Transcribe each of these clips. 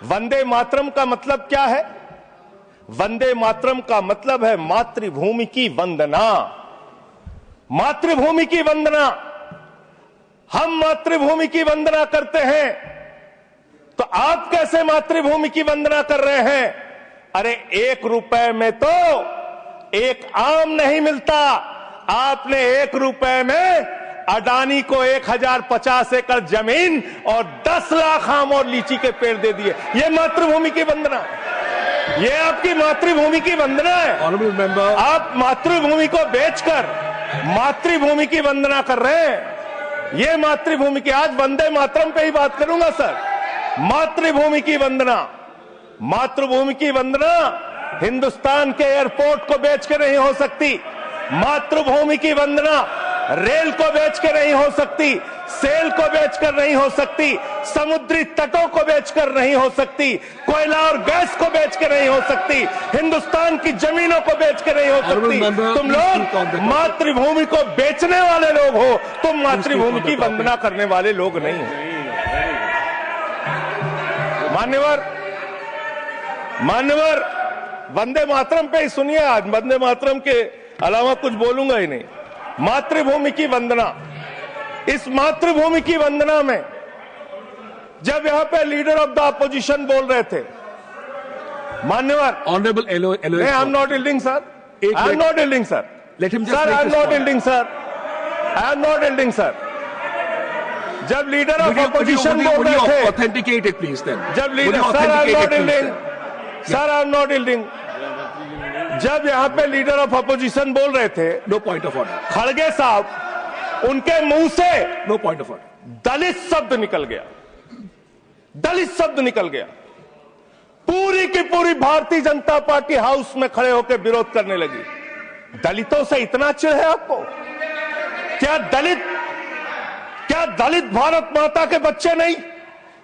वंदे मातरम का मतलब क्या है? वंदे मातरम का मतलब है मातृभूमि की वंदना। मातृभूमि की वंदना। हम मातृभूमि की वंदना करते हैं तो आप कैसे मातृभूमि की वंदना कर रहे हैं? अरे 1 रुपए में तो एक आम नहीं मिलता। आपने 1 रुपए में अडानी को 1050 एकड़ जमीन और 10 लाख आम और लीची के पेड़ दे दिए। ये मातृभूमि की वंदना है। ये आपकी मातृभूमि की वंदना है। आप मातृभूमि को बेचकर मातृभूमि की वंदना कर रहे हैं। ये मातृभूमि की, आज वंदे मातरम पे ही बात करूंगा सर। मातृभूमि की वंदना, मातृभूमि की वंदना हिंदुस्तान के एयरपोर्ट को बेच के नहीं हो सकती। मातृभूमि की वंदना रेल को बेच के नहीं हो सकती, सेल को बेचकर नहीं हो सकती, समुद्री तटों को बेचकर नहीं हो सकती, कोयला और गैस को बेच के नहीं हो सकती, हिंदुस्तान की जमीनों को बेच के नहीं हो सकती। तुम लोग मातृभूमि को बेचने वाले लोग हो, तुम मातृभूमि की वंदना करने वाले लोग नहीं हो। मान्यवर, वंदे मातरम पे ही सुनिए। आज वंदे मातरम के अलावा कुछ बोलूंगा ही नहीं। मातृभूमि की वंदना, इस मातृभूमि की वंदना में जब यहां पे लीडर ऑफ द अपोजिशन बोल रहे थे, मान्यवर, honourable I am not yielding sir, I am not yielding sir, sir I am not yielding sir, I am not yielding sir. जब लीडर ऑफ अपोजिशन बोल रहे थे, ऑथेंटिकेट इट प्लीज देन। जब leader, sir I am not yielding, sir I am not yielding. जब यहां पे leader of opposition बोल रहे थे, नो पॉइंट ऑफ ऑर्डर, खड़गे साहब, उनके मुंह से नो पॉइंट ऑफ ऑर्डर, दलित शब्द निकल गया। दलित शब्द निकल गया। पूरी की पूरी भारतीय जनता पार्टी हाउस में खड़े होकर विरोध करने लगी। दलितों से इतना चिढ़ है आपको? क्या दलित भारत माता के बच्चे नहीं?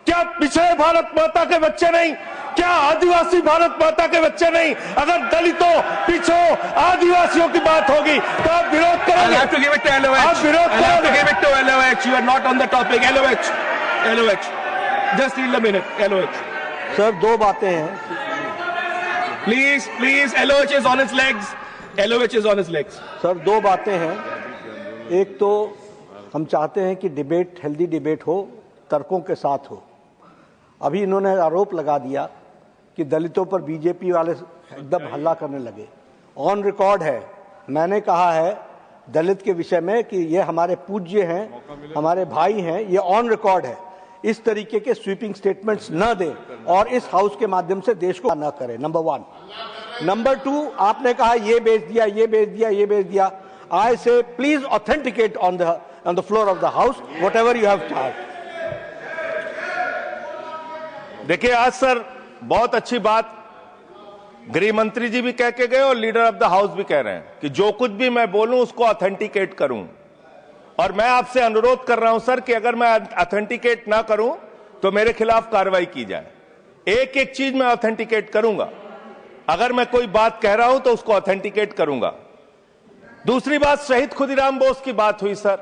क्या पिछड़े भारत माता के बच्चे नहीं? क्या आदिवासी भारत माता के बच्चे नहीं? अगर दलितों, पिछड़ों, आदिवासियों की बात होगी तो आप विरोध करोगे। आप विरोध करोगे। You are not on the topic. LOH. Just hold a minute. LOH. Sir, 2 बातें हैं। Please. LOH is on his legs. LOH is on his legs. Sir, 2 बातें हैं। एक तो हम चाहते हैं कि डिबेट, हेल्दी डिबेट हो, तर्कों के साथ हो। अभी इन्होंने आरोप लगा दिया कि दलितों पर बीजेपी वाले एकदम हल्ला करने लगे। ऑन रिकॉर्ड है, मैंने कहा है दलित के विषय में कि ये हमारे पूज्य हैं, हमारे भाई हैं। ये ऑन रिकॉर्ड है। इस तरीके के स्वीपिंग स्टेटमेंट्स न दें और इस हाउस के माध्यम से देश को न करें। नंबर 1। नंबर 2, आपने कहा ये बेच दिया, ये बेच दिया, ये बेच दिया। आई से please authenticate on the floor of the house what ever you have charge. देखिए, आज सर बहुत अच्छी बात गृह मंत्री जी भी कह के गए और लीडर ऑफ द हाउस भी कह रहे हैं कि जो कुछ भी मैं बोलूं उसको ऑथेंटिकेट करूं। और मैं आपसे अनुरोध कर रहा हूं सर कि अगर मैं ऑथेंटिकेट ना करूं तो मेरे खिलाफ कार्रवाई की जाए। एक एक चीज मैं ऑथेंटिकेट करूंगा। अगर मैं कोई बात कह रहा हूं तो उसको ऑथेंटिकेट करूंगा। दूसरी बात, शहीद खुदीराम बोस की बात हुई सर,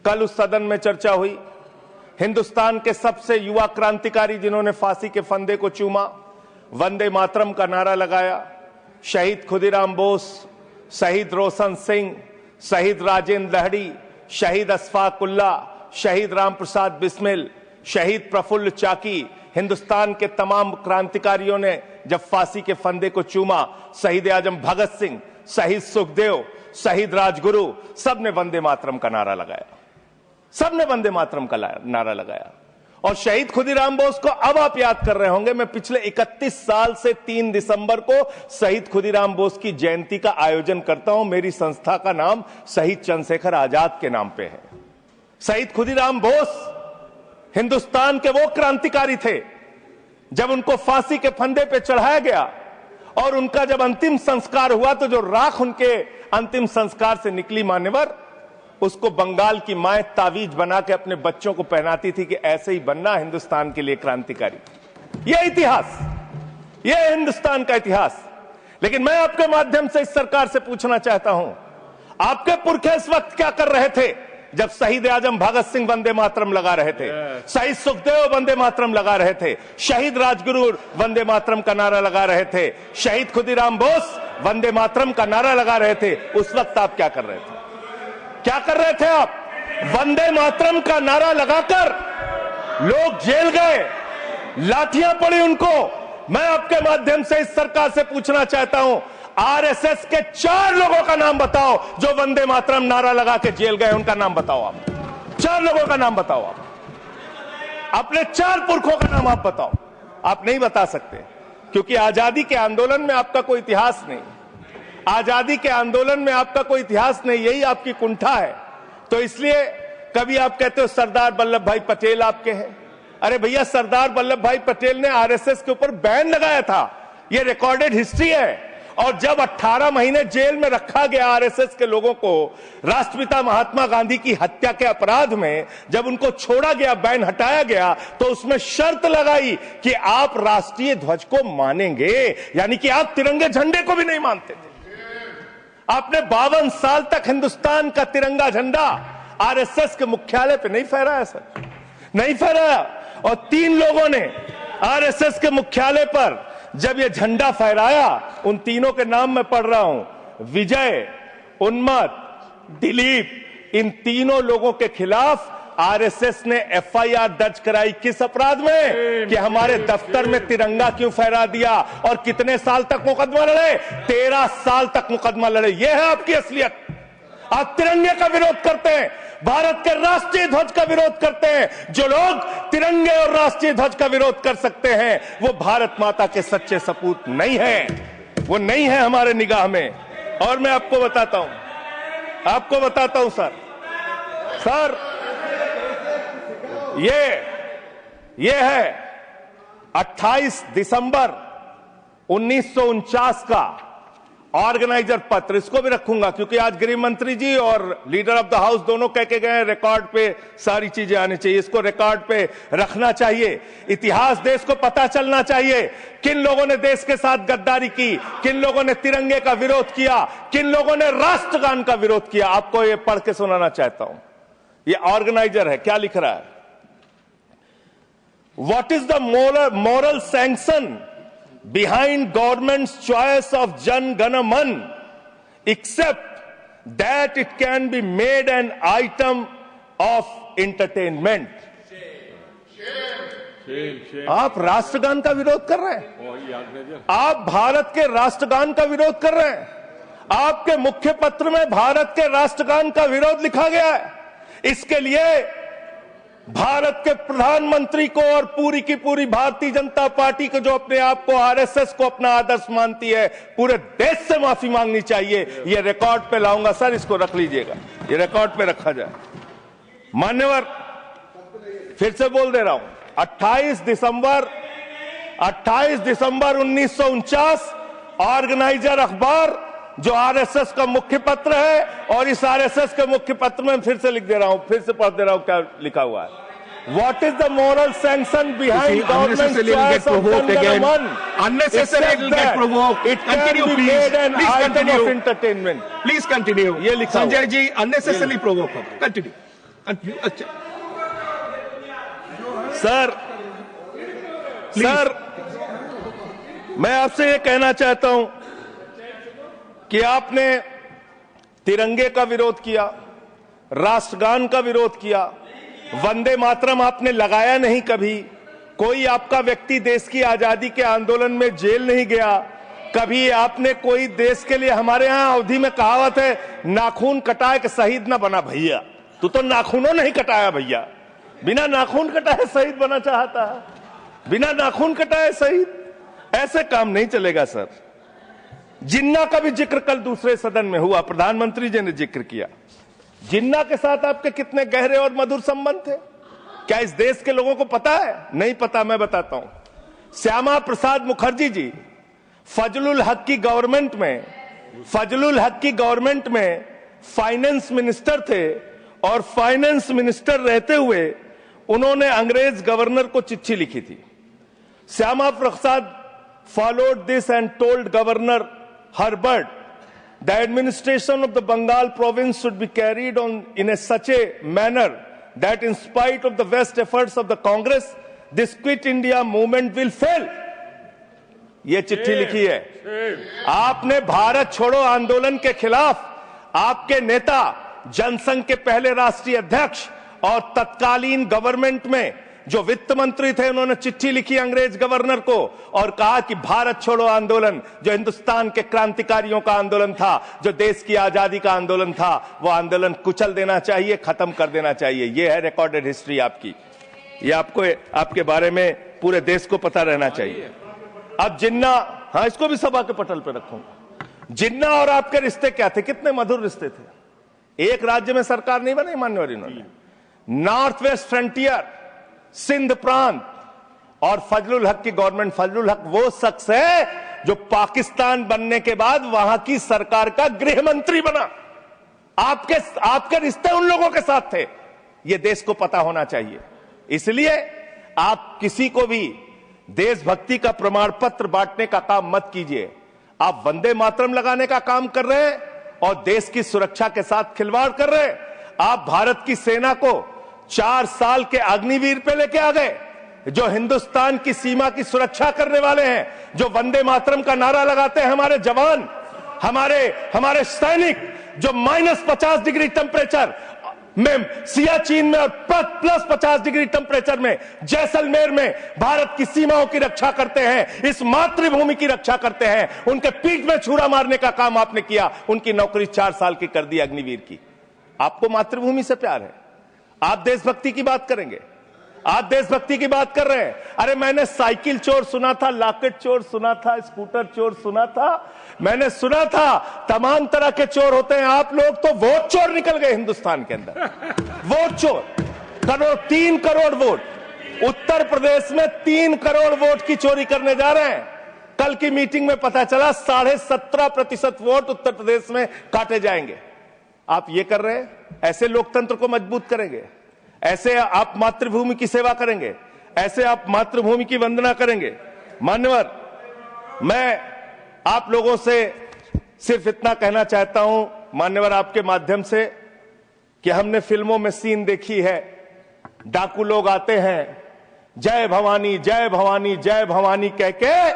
कल उस सदन में चर्चा हुई। हिंदुस्तान के सबसे युवा क्रांतिकारी जिन्होंने फांसी के फंदे को चूमा, वंदे मातरम का नारा लगाया, शहीद खुदीराम बोस, शहीद रोशन सिंह, शहीद राजेंद्र लहड़ी, शहीद अशफाक उल्ला, शहीद राम प्रसाद बिस्मिल, शहीद प्रफुल्ल चाकी, हिंदुस्तान के तमाम क्रांतिकारियों ने जब फांसी के फंदे को चूमा, शहीद आजम भगत सिंह, शहीद सुखदेव, शहीद राजगुरु, सबने वंदे मातरम का नारा लगाया। सबने वंदे मातरम का नारा लगाया। और शहीद खुदीराम बोस को अब आप याद कर रहे होंगे, मैं पिछले 31 साल से 3 दिसंबर को शहीद खुदीराम बोस की जयंती का आयोजन करता हूं। मेरी संस्था का नाम शहीद चंद्रशेखर आजाद के नाम पे है। शहीद खुदीराम बोस हिंदुस्तान के वो क्रांतिकारी थे, जब उनको फांसी के फंदे पे चढ़ाया गया और उनका जब अंतिम संस्कार हुआ तो जो राख उनके अंतिम संस्कार से निकली, मान्यवर, उसको बंगाल की माए तावीज बना के अपने बच्चों को पहनाती थी कि ऐसे ही बनना हिंदुस्तान के लिए क्रांतिकारी। यह इतिहास, यह हिंदुस्तान का इतिहास। लेकिन मैं आपके माध्यम से इस सरकार से पूछना चाहता हूं, आपके पुरखे इस वक्त क्या कर रहे थे जब शहीद आजम भगत सिंह वंदे मातरम लगा रहे थे, शहीद सुखदेव वंदे मातरम लगा रहे थे, शहीद राजगुरु वंदे मातरम का नारा लगा रहे थे, शहीद खुदीराम बोस वंदे मातरम का नारा लगा रहे थे। उस वक्त आप क्या कर रहे थे? क्या कर रहे थे आप? वंदे मातरम का नारा लगाकर लोग जेल गए, लाठियां पड़ी उनको। मैं आपके माध्यम से इस सरकार से पूछना चाहता हूं, आरएसएस के 4 लोगों का नाम बताओ जो वंदे मातरम नारा लगा के जेल गए, उनका नाम बताओ आप। 4 लोगों का नाम बताओ आप, अपने 4 पुरखों का नाम आप बताओ। आप नहीं बता सकते क्योंकि आजादी के आंदोलन में आपका कोई इतिहास नहीं, आजादी के आंदोलन में आपका कोई इतिहास नहीं, यही आपकी कुंठा है। तो इसलिए कभी आप कहते हो सरदार वल्लभ भाई पटेल आपके हैं। अरे भैया, सरदार वल्लभ भाई पटेल ने आरएसएस के ऊपर बैन लगाया था, यह रिकॉर्डेड हिस्ट्री है। और जब 18 महीने जेल में रखा गया आरएसएस के लोगों को राष्ट्रपिता महात्मा गांधी की हत्या के अपराध में, जब उनको छोड़ा गया, बैन हटाया गया, तो उसमें शर्त लगाई कि आप राष्ट्रीय ध्वज को मानेंगे, यानी कि आप तिरंगे झंडे को भी नहीं मानते थे। आपने 52 साल तक हिंदुस्तान का तिरंगा झंडा आरएसएस के मुख्यालय पे नहीं फहराया सर, नहीं फहराया। और 3 लोगों ने आरएसएस के मुख्यालय पर जब ये झंडा फहराया, उन तीनों के नाम मैं पढ़ रहा हूं, विजय, उन्मत, दिलीप, इन तीनों लोगों के खिलाफ आरएसएस ने एफआईआर दर्ज कराई। किस अपराध में? कि हमारे दफ्तर में तिरंगा क्यों फहरा दिया। और कितने साल तक मुकदमा लड़े? 13 साल तक मुकदमा लड़े। यह है आपकी असलियत। आप तिरंगे का विरोध करते हैं, भारत के राष्ट्रीय ध्वज का विरोध करते हैं। जो लोग तिरंगे और राष्ट्रीय ध्वज का विरोध कर सकते हैं, वो भारत माता के सच्चे सपूत नहीं है, वो नहीं है हमारे निगाह में। और मैं आपको बताता हूं सर, ये है 28 दिसंबर 1949 का ऑर्गेनाइजर पत्र। इसको भी रखूंगा क्योंकि आज गृह मंत्री जी और लीडर ऑफ द हाउस दोनों कह के गए, रिकॉर्ड पे सारी चीजें आनी चाहिए, इसको रिकॉर्ड पे रखना चाहिए। इतिहास देश को पता चलना चाहिए, किन लोगों ने देश के साथ गद्दारी की, किन लोगों ने तिरंगे का विरोध किया, किन लोगों ने राष्ट्रगान का विरोध किया। आपको ये पढ़ के सुनाना चाहता हूं, ये ऑर्गेनाइजर है, क्या लिख रहा है। What is the moral sanction behind government's choice of Jan Gana Man, except that it can be made an item of entertainment? आप राष्ट्रगान का विरोध कर रहे हैं, आप भारत के राष्ट्रगान का विरोध कर रहे हैं। आपके मुख्य पत्र में भारत के राष्ट्रगान का विरोध लिखा गया है। इसके लिए भारत के प्रधानमंत्री को और पूरी की पूरी भारतीय जनता पार्टी को, जो अपने आप को आरएसएस को अपना आदर्श मानती है, पूरे देश से माफी मांगनी चाहिए। ये रिकॉर्ड पे लाऊंगा सर, इसको रख लीजिएगा, ये रिकॉर्ड पे रखा जाए। मान्यवर, फिर से बोल दे रहा हूं, 28 दिसंबर 1949 ऑर्गेनाइजर अखबार, जो आरएसएस का मुख्य पत्र है, और इस आरएसएस के मुख्य पत्र में फिर से लिख दे रहा हूं, फिर से पढ़ दे रहा हूं क्या लिखा हुआ है। What is the moral sanction behind government's choice of Jan Gana Man? Unnecessary it will get provoked. It can be made an item of entertainment. Please continue. ये लिखा Sanjay ji, unnecessarily provoke. Continue. अच्छा सर, मैं आपसे ये कहना चाहता हूं कि आपने तिरंगे का विरोध किया, राष्ट्रगान का विरोध किया, वंदे मातरम आपने लगाया नहीं कभी। कोई आपका व्यक्ति देश की आजादी के आंदोलन में जेल नहीं गया कभी। आपने कोई देश के लिए, हमारे यहां अवधि में कहावत है, नाखून कटाए कि शहीद ना बना भैया। तू तो नाखूनों नहीं कटाया भैया, बिना नाखून कटाए शहीद बना चाहता है, बिना नाखून कटाए शहीद। ऐसे काम नहीं चलेगा सर। जिन्ना का भी जिक्र कल दूसरे सदन में हुआ, प्रधानमंत्री जी ने जिक्र किया। जिन्ना के साथ आपके कितने गहरे और मधुर संबंध थे, क्या इस देश के लोगों को पता है? नहीं पता, मैं बताता हूं। श्यामा प्रसाद मुखर्जी जी फजलुल हक की गवर्नमेंट में फाइनेंस मिनिस्टर थे, और फाइनेंस मिनिस्टर रहते हुए उन्होंने अंग्रेज गवर्नर को चिट्ठी लिखी थी। Shyama Prasad followed this and told Governor Herbert The administration of the Bengal province should be carried on in such a manner that in spite of the best efforts of the Congress, this Quit India movement will fail. ये चिट्ठी लिखी है। आपने भारत छोड़ो आंदोलन के खिलाफ आपके नेता, जनसंघ के पहले राष्ट्रीय अध्यक्ष और तत्कालीन गवर्नमेंट में जो वित्त मंत्री थे, उन्होंने चिट्ठी लिखी अंग्रेज गवर्नर को और कहा कि भारत छोड़ो आंदोलन जो हिंदुस्तान के क्रांतिकारियों का आंदोलन था, जो देश की आजादी का आंदोलन था, वो आंदोलन कुचल देना चाहिए, खत्म कर देना चाहिए। ये है रिकॉर्डेड हिस्ट्री आपकी। ये आपको आपके बारे में पूरे देश को पता रहना चाहिए। अब जिन्ना, हाँ, इसको भी सभा के पटल पर रखूंगा। जिन्ना और आपके रिश्ते क्या थे? कितने मधुर रिश्ते थे। एक राज्य में सरकार नहीं बनाई मान्यवर इन्होंने। नॉर्थ वेस्ट फ्रंटियर, सिंध प्रांत और फजलुल हक की गवर्नमेंट। फजलुल हक वो शख्स है जो पाकिस्तान बनने के बाद वहां की सरकार का गृह मंत्री बना। आपके रिश्ते उन लोगों के साथ थे, ये देश को पता होना चाहिए। इसलिए आप किसी को भी देशभक्ति का प्रमाण पत्र बांटने का काम मत कीजिए। आप वंदे मातरम लगाने का काम कर रहे हैं और देश की सुरक्षा के साथ खिलवाड़ कर रहे हैं। आप भारत की सेना को 4 साल के अग्निवीर पे लेके आ गए, जो हिंदुस्तान की सीमा की सुरक्षा करने वाले हैं, जो वंदे मातरम का नारा लगाते हैं हमारे जवान, हमारे सैनिक, जो -50 डिग्री टेम्परेचर में सियाचिन में और +50 डिग्री टेम्परेचर में जैसलमेर में भारत की सीमाओं की रक्षा करते हैं, इस मातृभूमि की रक्षा करते हैं। उनके पीठ में छुरा मारने का काम आपने किया, उनकी नौकरी 4 साल की कर दी अग्निवीर की। आपको मातृभूमि से प्यार है, आप देशभक्ति की बात करेंगे, आप देशभक्ति की बात कर रहे हैं। अरे मैंने साइकिल चोर सुना था, लॉकेट चोर सुना था, स्कूटर चोर सुना था, मैंने सुना था तमाम तरह के चोर होते हैं। आप लोग तो वोट चोर निकल गए हिंदुस्तान के अंदर। वोट चोर, 3 करोड़ वोट उत्तर प्रदेश में 3 करोड़ वोट की चोरी करने जा रहे हैं। कल की मीटिंग में पता चला 17.5% वोट उत्तर प्रदेश में काटे जाएंगे। आप ये कर रहे हैं, ऐसे लोकतंत्र को मजबूत करेंगे? ऐसे आप मातृभूमि की सेवा करेंगे? ऐसे आप मातृभूमि की वंदना करेंगे? मान्यवर, मैं आप लोगों से सिर्फ इतना कहना चाहता हूं मान्यवर आपके माध्यम से कि हमने फिल्मों में सीन देखी है, डाकू लोग आते हैं, जय भवानी जय भवानी जय भवानी कह के,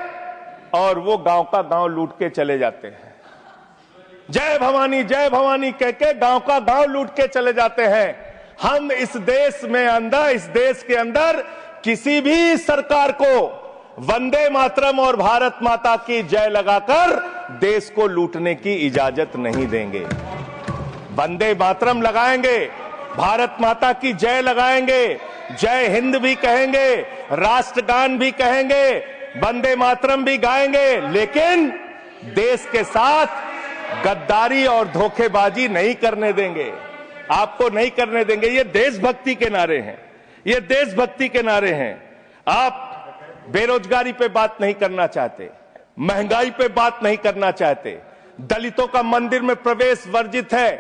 और वो गांव का गांव लूट के चले जाते हैं। जय भवानी कह के गांव का गांव लूट के चले जाते हैं। हम इस देश के अंदर किसी भी सरकार को वंदे मातरम और भारत माता की जय लगाकर देश को लूटने की इजाजत नहीं देंगे। वंदे मातरम लगाएंगे, भारत माता की जय लगाएंगे, जय हिंद भी कहेंगे, राष्ट्रगान भी कहेंगे, वंदे मातरम भी गाएंगे, लेकिन देश के साथ गद्दारी और धोखेबाजी नहीं करने देंगे। आपको नहीं करने देंगे। ये देशभक्ति के नारे हैं, ये देशभक्ति के नारे हैं। आप बेरोजगारी पे बात नहीं करना चाहते, महंगाई पे बात नहीं करना चाहते, दलितों का मंदिर में प्रवेश वर्जित है,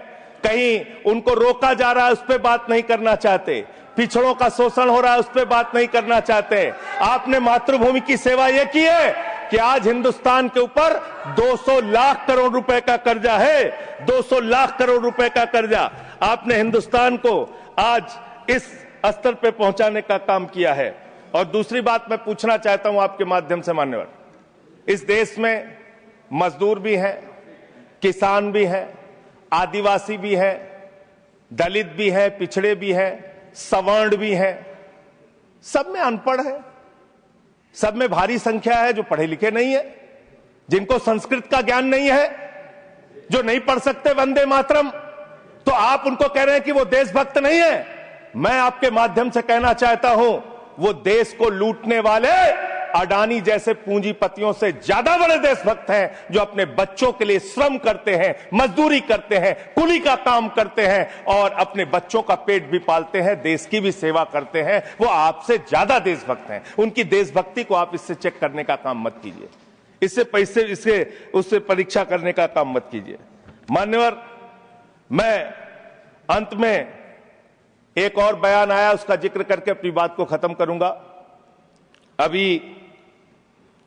कहीं उनको रोका जा रहा है, उस पर बात नहीं करना चाहते, पिछड़ों का शोषण हो रहा है, उस पर बात नहीं करना चाहते। आपने मातृभूमि की सेवा यह की है कि आज हिंदुस्तान के ऊपर 200 लाख करोड़ रुपए का कर्जा है, 200 लाख करोड़ रुपए का कर्जा। आपने हिंदुस्तान को आज इस स्तर पे पहुंचाने का काम किया है। और दूसरी बात मैं पूछना चाहता हूं आपके माध्यम से मान्यवर, इस देश में मजदूर भी हैं, किसान भी हैं, आदिवासी भी हैं, दलित भी हैं, पिछड़े भी हैं, सवर्ण भी हैं, सब में अनपढ़ है, सब में भारी संख्या है जो पढ़े लिखे नहीं है, जिनको संस्कृत का ज्ञान नहीं है, जो नहीं पढ़ सकते वंदे मातरम। तो आप उनको कह रहे हैं कि वो देशभक्त नहीं है। मैं आपके माध्यम से कहना चाहता हूं, वो देश को लूटने वाले अडानी जैसे पूंजीपतियों से ज्यादा बड़े देशभक्त हैं, जो अपने बच्चों के लिए श्रम करते हैं, मजदूरी करते हैं, कुली का काम करते हैं और अपने बच्चों का पेट भी पालते हैं, देश की भी सेवा करते हैं। वो आपसे ज्यादा देशभक्त हैं। उनकी देशभक्ति को आप इससे चेक करने का काम मत कीजिए, उससे परीक्षा करने का काम मत कीजिए। मान्यवर, मैं अंत में एक और बयान आया, उसका जिक्र करके अपनी बात को खत्म करूंगा। अभी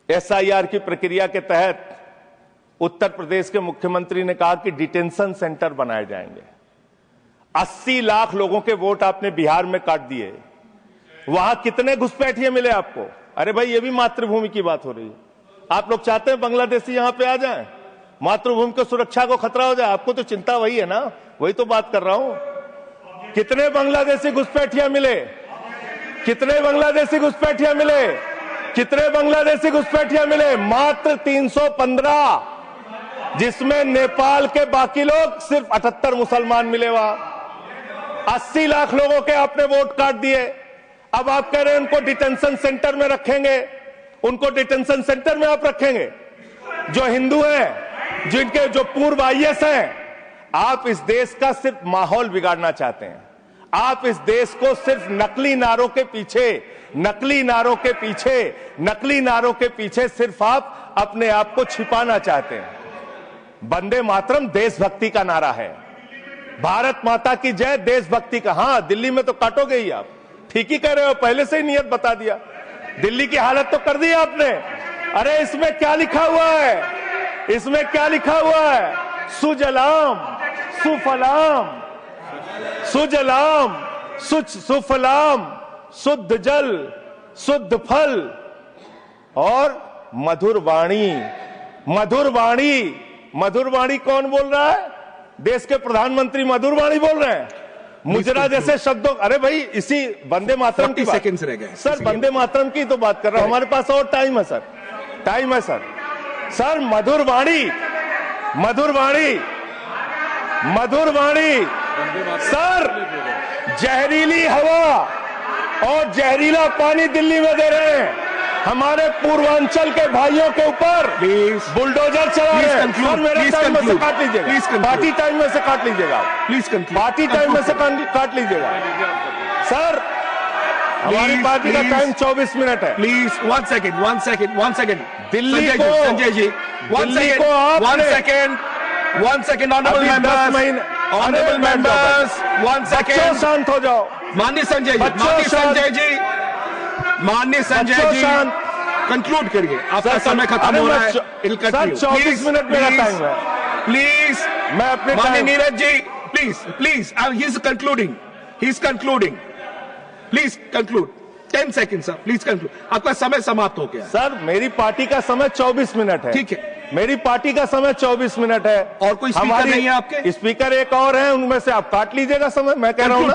SIR की प्रक्रिया के तहत उत्तर प्रदेश के मुख्यमंत्री ने कहा कि डिटेंशन सेंटर बनाए जाएंगे। 80 लाख लोगों के वोट आपने बिहार में काट दिए। वहां कितने घुसपैठिए मिले आपको? अरे भाई, ये भी मातृभूमि की बात हो रही है। आप लोग चाहते हैं बांग्लादेशी यहां पे आ जाएं, मातृभूमि को सुरक्षा को खतरा हो जाए? आपको तो चिंता वही है ना, वही तो बात कर रहा हूं। कितने बांग्लादेशी घुसपैठिया मिले? कितने बांग्लादेशी घुसपैठिया मिले? कितने बांग्लादेशी घुसपैठिया मिले? मात्र 315, जिसमें नेपाल के बाकी लोग सिर्फ 78 मुसलमान मिले। वहां 80 लाख लोगों के आपने वोट काट दिए। अब आप कह रहे हैं उनको डिटेंशन सेंटर में रखेंगे। उनको डिटेंशन सेंटर में आप रखेंगे जो हिंदू हैं, जिनके जो पूर्व आईएएस हैं। आप इस देश का सिर्फ माहौल बिगाड़ना चाहते हैं। आप इस देश को सिर्फ नकली नारों के पीछे सिर्फ आप अपने आप को छिपाना चाहते हैं। वंदे मातरम देशभक्ति का नारा है, भारत माता की जय देशभक्ति का। हां, दिल्ली में तो काटोगे ही आप, ठीक ही कह रहे हो, पहले से ही नियत बता दिया। दिल्ली की हालत तो कर दी आपने। अरे इसमें क्या लिखा हुआ है? इसमें क्या लिखा हुआ है? सुजलाम सुफलाम, सुजलाम सुफलाम, शुद्ध जल शुद्ध फल और मधुर वाणी। मधुर वाणी, मधुर वाणी कौन बोल रहा है? देश के प्रधानमंत्री मधुर वाणी बोल रहे हैं। मुजरा जैसे शब्दों। अरे भाई, इसी वंदे मातरम की सेकंड्स रह गए सर, वंदे मातरम की तो बात कर रहा हूं। हमारे पास और टाइम है सर, टाइम है सर। सर, मधुर वाणी, मधुर वाणी, मधुर वाणी। सर, जहरीली हवा और जहरीला पानी दिल्ली में दे रहे हैं। हमारे पूर्वांचल के भाइयों के ऊपर बुलडोजर चला रहे हैं। सर, मेरे टाइम में से काट लीजिएगा, पार्टी टाइम में से काट लीजिएगा, प्लीज, पार्टी टाइम में से काट लीजिएगा। सर, हमारी पार्टी का टाइम 24 मिनट है। Please, one second. दिल्ली को, Sanjay ji, one second, honourable members, one second, शांत हो जाओ। माननीय संजय जी, कंक्लूड करिए, आपका समय खत्म हो रहा है। सर, 24 मिनट मेरा टाइम है। प्लीज, मैं अपने माननीय Neeraj ji, please, he is concluding, please conclude. 10 second sir, please conclude. आपका समय समाप्त हो गया। सर, मेरी पार्टी का समय 24 मिनट है। ठीक है, मेरी पार्टी का समय 24 मिनट है। और कोई स्पीकर नहीं है आपके? स्पीकर एक और है, उनमें से आप काट लीजिएगा समय। मैं कह रहा हूं ना,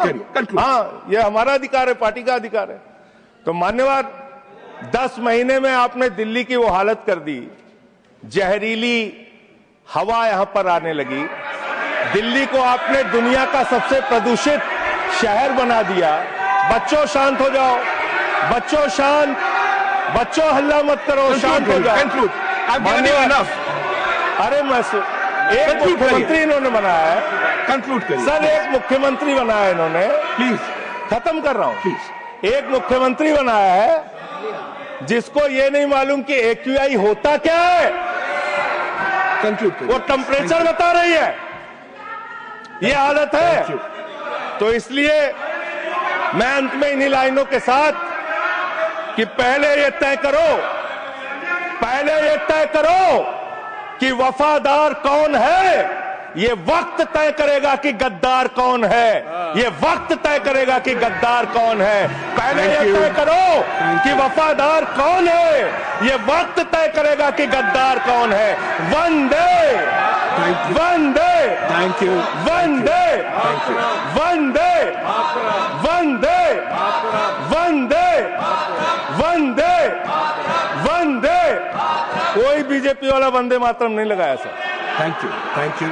हाँ, ये हमारा अधिकार है, पार्टी का अधिकार है। तो मान्यवर, 10 महीने में आपने दिल्ली की वो हालत कर दी। जहरीली हवा यहां पर आने लगी। दिल्ली को आपने दुनिया का सबसे प्रदूषित शहर बना दिया। बच्चों, शांत हो जाओ। बच्चों, शांत। बच्चों, हल्ला मत करो, शांत हो जाओ। अरे एक मुख्यमंत्री इन्होंने बनाया है। कंक्लूड करिए सर, एक मुख्यमंत्री बनाया इन्होंने। प्लीज, खत्म कर रहा हूं। प्लीज, एक मुख्यमंत्री बनाया है जिसको ये नहीं मालूम कि AQI होता क्या है। कंक्लूड करिए। वो टेम्परेचर बता रही है। ये हालत है। तो इसलिए मैं अंत में इन्हीं लाइनों के साथ कि पहले ये तय करो कि वफादार कौन है। ये वक्त तय करेगा कि गद्दार कौन है। ये वक्त तय करेगा कि गद्दार कौन है। पहले ये तय करो कि वफादार कौन है। ये वक्त तय करेगा कि गद्दार कौन है। वंदे वंदे, थैंक यू, वंदे वंदे, वंदे वंदे, वंदे वंदे। कोई बीजेपी वाला वंदे मातरम नहीं लगाया सर। Thank you.